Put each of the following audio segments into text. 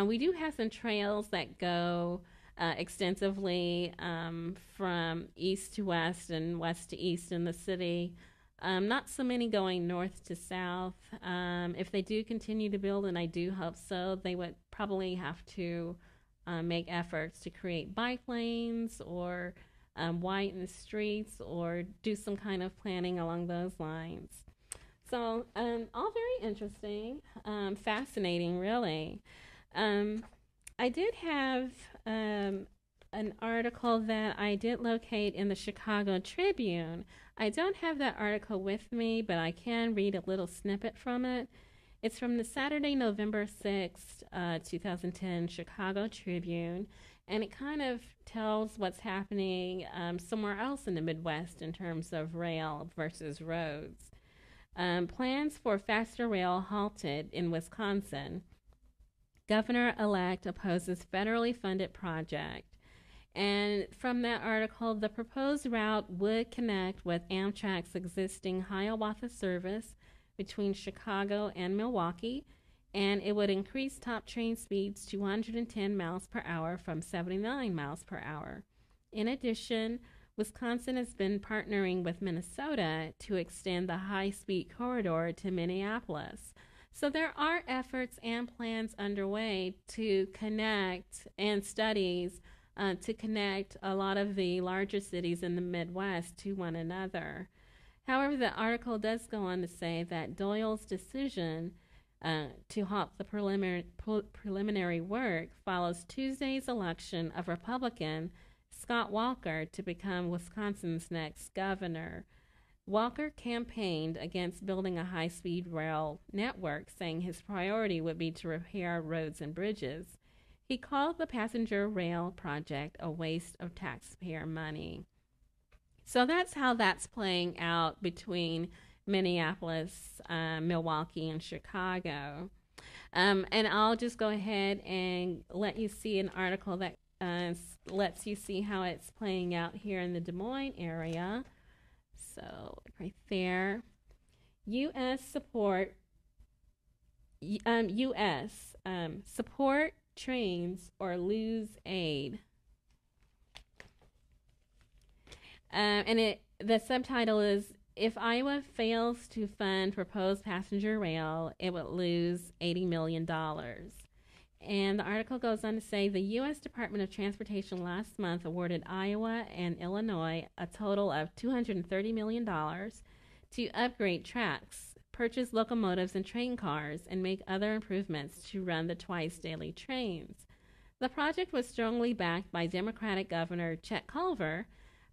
We do have some trails that go extensively from east to west and west to east in the city. Not so many going north to south. If they do continue to build, and I do hope so, they would probably have to make efforts to create bike lanes or widen the streets or do some kind of planning along those lines. So, all very interesting, fascinating, really. Um, I did have an article that I did locate in the Chicago Tribune. I don't have that article with me, but I can read a little snippet from it. It's from the Saturday, November 6th, 2010 Chicago Tribune, and it kind of tells what's happening somewhere else in the Midwest in terms of rail versus roads. Plans for faster rail halted in Wisconsin. Governor elect opposes federally funded project. And from that article, the proposed route would connect with Amtrak's existing Hiawatha service between Chicago and Milwaukee, and it would increase top train speeds to 110 miles per hour from 79 miles per hour. In addition, Wisconsin has been partnering with Minnesota to extend the high speed corridor to Minneapolis. So there are efforts and plans underway to connect and studies to connect a lot of the larger cities in the Midwest to one another. However, the article does go on to say that Doyle's decision to halt the preliminary work follows Tuesday's election of Republican Scott Walker to become Wisconsin's next governor. Walker campaigned against building a high speed rail network, saying his priority would be to repair roads and bridges. He called the passenger rail project a waste of taxpayer money. So that's how that's playing out between Minneapolis, Milwaukee, and Chicago. And I'll just go ahead and let you see an article that lets you see how it's playing out here in the Des Moines area. So right there, U.S. support, U.S. Support trains or lose aid. And the subtitle is, if Iowa fails to fund proposed passenger rail, it would lose $80 million. And the article goes on to say the U.S. Department of Transportation last month awarded Iowa and Illinois a total of $230 million to upgrade tracks, purchase locomotives and train cars, and make other improvements to run the twice daily trains. The project was strongly backed by Democratic Governor Chet Culver,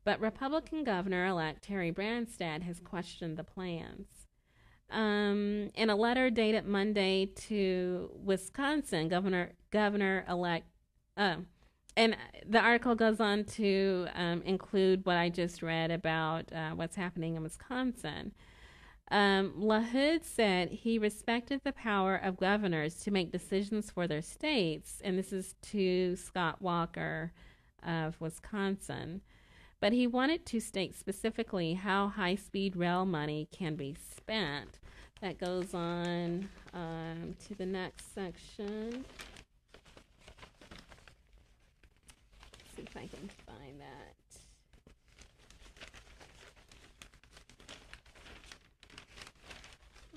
but Republican Governor-elect Terry Branstad has questioned the plans. In a letter dated Monday to Wisconsin, Governor-elect, and the article goes on to include what I just read about what's happening in Wisconsin. LaHood said he respected the power of governors to make decisions for their states, and this is to Scott Walker of Wisconsin. But he wanted to state specifically how high-speed rail money can be spent. That goes on to the next section. Let's see if I can find that.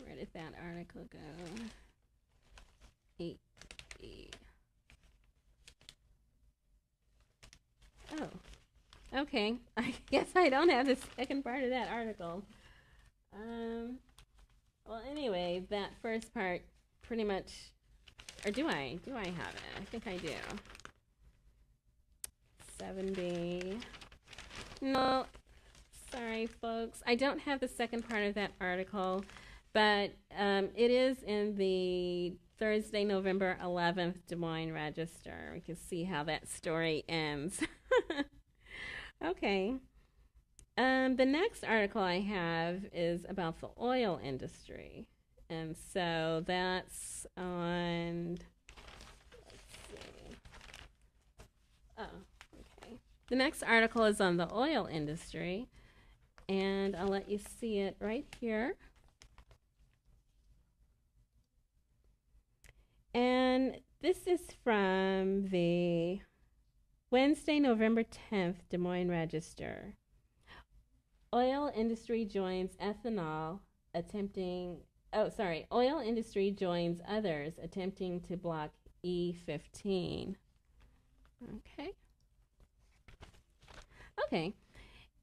Where did that article go? 8B. Oh. Okay, I guess I don't have the second part of that article. Well, anyway, that first part pretty much, or do I? Do I have it? I think I do. 7B. No, sorry, folks. I don't have the second part of that article, but it is in the Thursday, November 11th Des Moines Register. We can see how that story ends. Okay. The next article I have is about the oil industry. And so that's on, let's see. Oh, okay. The next article is on the oil industry. And I'll let you see it right here. And This is from the Wednesday, November 10th, Des Moines Register. Oil industry joins ethanol attempting, oil industry joins others attempting to block E15. Okay. Okay.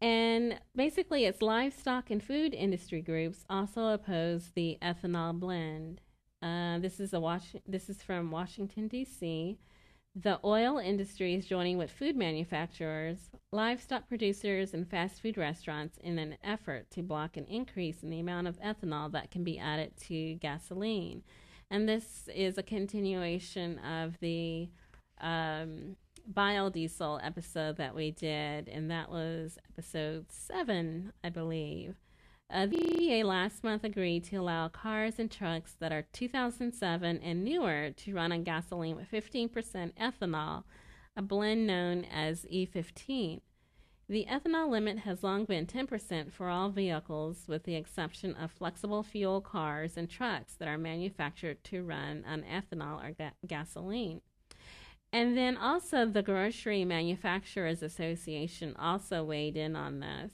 And basically, it's livestock and food industry groups also oppose the ethanol blend. This is from Washington, D.C. The oil industry is joining with food manufacturers, livestock producers, and fast food restaurants in an effort to block an increase in the amount of ethanol that can be added to gasoline. And this is a continuation of the biodiesel episode that we did, and that was episode 7, I believe. The EPA last month agreed to allow cars and trucks that are 2007 and newer to run on gasoline with 15% ethanol, a blend known as E15. The ethanol limit has long been 10% for all vehicles, with the exception of flexible fuel cars and trucks that are manufactured to run on ethanol or gasoline. And then also the Grocery Manufacturers Association also weighed in on this.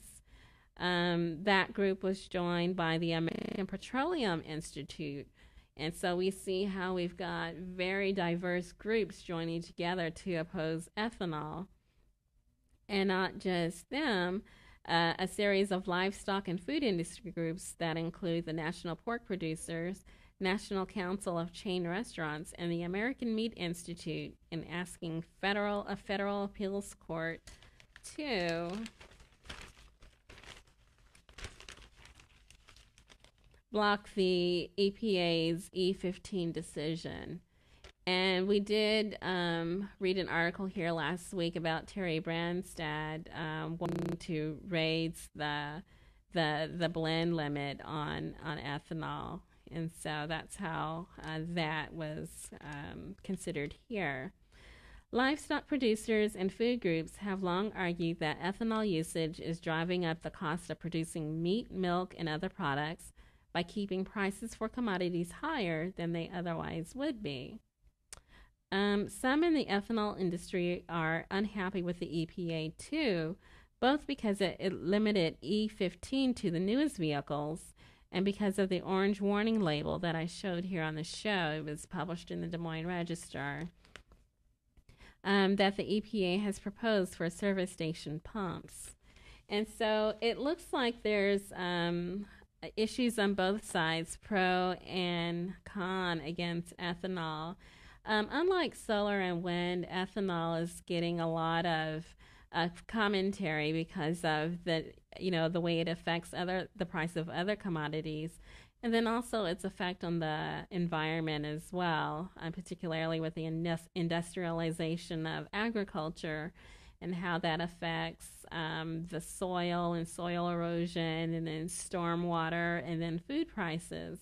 That group was joined by the American Petroleum Institute. And so we see how we've got very diverse groups joining together to oppose ethanol. And not just them, a series of livestock and food industry groups that include the National Pork Producers, National Council of Chain Restaurants, and the American Meat Institute, in asking a federal appeals court to block the EPA's E15 decision. And we did read an article here last week about Terry Branstad wanting to raise the blend limit on ethanol. And so that's how that was considered here. Livestock producers and food groups have long argued that ethanol usage is driving up the cost of producing meat, milk, and other products by keeping prices for commodities higher than they otherwise would be. Some in the ethanol industry are unhappy with the EPA too, both because it limited E15 to the newest vehicles and because of the orange warning label that I showed here on the show. It was published in the Des Moines Register, that the EPA has proposed for service station pumps. And so it looks like there's issues on both sides, pro and con, against ethanol. Unlike solar and wind, ethanol is getting a lot of commentary because of the way it affects the price of other commodities, and then also its effect on the environment as well, particularly with the industrialization of agriculture and how that affects the soil and soil erosion, and then stormwater, and then food prices.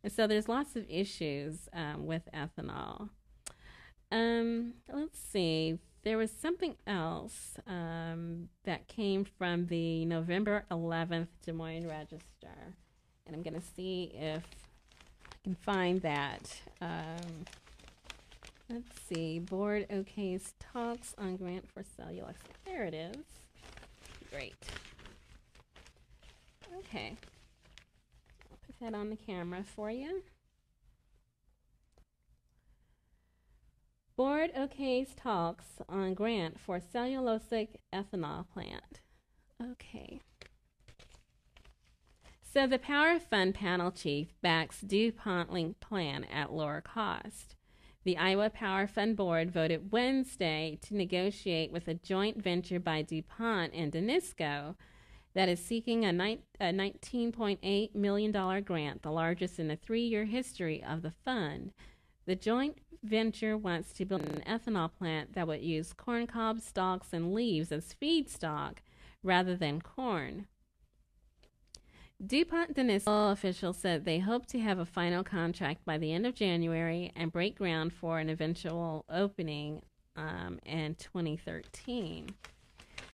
And so there's lots of issues with ethanol. Let's see. There was something else that came from the November 11th Des Moines Register. And I'm going to see if I can find that. Let's see. Board OK's talks on grant for cellulose. There it is. Great. Okay. I'll put that on the camera for you. Board OK's talks on grant for cellulosic ethanol plant. Okay. So the Power Fund panel chief backs DuPont linked plan at lower cost. The Iowa Power Fund board voted Wednesday to negotiate with a joint venture by DuPont and Danisco that is seeking a $19.8 million grant, the largest in the 3-year history of the fund. The joint venture wants to build an ethanol plant that would use corn cob stalks and leaves as feedstock rather than corn. DuPont Danisco officials said they hope to have a final contract by the end of January and break ground for an eventual opening in 2013.